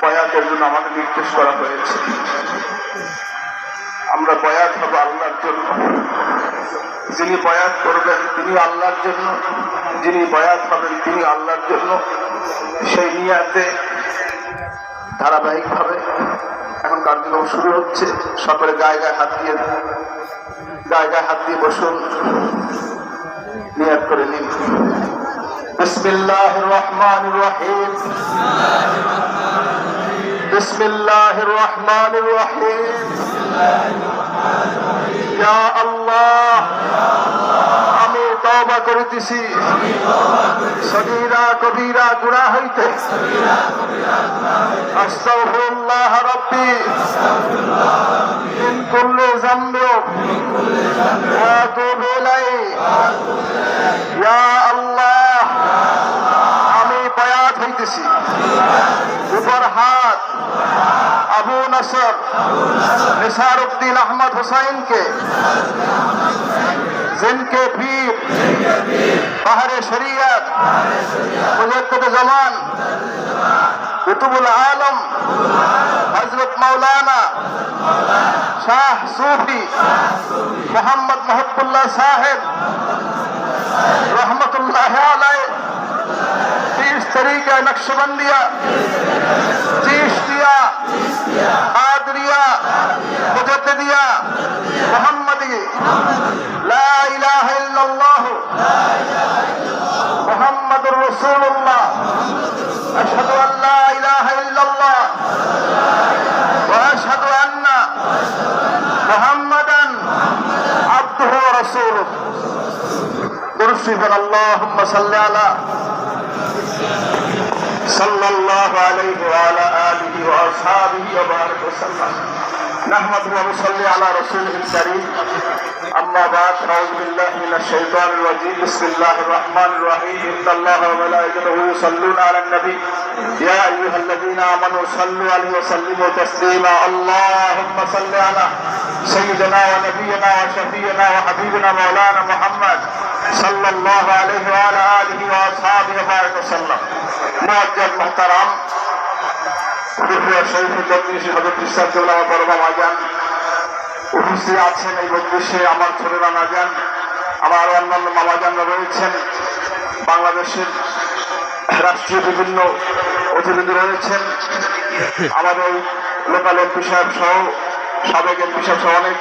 বয়াতের জন্য আমাদের নির্দেশ করা হয়েছে। আমরা বয়াত হব আল্লাহর জন্য। যিনি বয়াত করবেন তিনি আল্লাহর জন্য, যিনি বয়াত হবেন তিনি আল্লাহর জন্য। সেই নিয়াতে ধারাবাহিকভাবে এখন কার্যক্রম শুরু হচ্ছে। সকলে গায়ে গায়ে হাত দিয়ে বসুন, নিয়াত করে নিন। বিসমিল্লাহির রহমানির রহিম, বিসমিল্লাহির রহমানির রহিম। ইয়া আল্লাহ, আমি তওবা করিতেছি সগীরা কবীরা গুনাহ হইতে। আস্তাগফিরুল্লাহ রাব্বি মিন কুল্লি যামবি ওয়া আতুবু ইলাইহি। ইয়া আল্লাহ, আমি বয়াত হইতেছি। উপর হাত আবু নসর নিসারউদ্দিন আহমদ হুসাইন के जिनके पीर बाहर शरीयत मुजद्दिद ज़मान कुतुबुल आलम हजरत मौलाना शाह सूफी मोहम्मद महबूबुल्लाह साहिब रहमतुल्लाह अलैह 30 तरीका नक्शबंदिया, चिश्तिया, कादरिया, मुजद्दिदिया, मुहम्मदी, ला इलाहा इल्लल्लाह मुहम्मदुर रसूलुल्लाह, अशहदु अन ला इलाहा इल्लल्लाह व अशहदु अन्ना मुहम्मदन अब्दुहु व रसूलुहु। दुरूद शरीफ अल्लाहुम्मा सल्लि अला सल्लल्लाहु अलैहि व अला आलिहि व अस्हाबिहि व बारिक वसल्लम। नहमदुहु व नुसल्ली अला रसूलिहिल करीम। अम्मा बाद, अऊज़ु बिल्लाहि मिनश शैतानिर रजीम। बिस्मिल्लाहिर रहमानिर रहीम। इन्नल्लाह व मलाइकतहु युसल्लूना अलन नबी या अय्युहल्लज़ीना आमनू सल्लु अलैहि व सल्लिमू तस्लीमा। अल्लाहुम्मा सल्लि अला सय्यिदिना व नबियिना व शफीइना व हबीबिना मौलाना मुहम्मद सल्लल्लाहु अलैहि व अला आलिहि व अस्हाबिहि व बारिक वसल्लम। मुअज्जल मुहतरम শরীফ চৌত্রিশ হযরত ইসলাম কেবলা বড় মামা যান উপস্থিত আছেন। এই মজলিসে আমার ছোটরা না যান, আমার অন্যান্য মামাজানরা রয়েছেন, বাংলাদেশের রাষ্ট্রীয় বিভিন্ন অতিথি রয়েছেন, আমাদের লোকাল এমপি সাহেব সহ সাবেক এমপি সাহেব সহ অনেক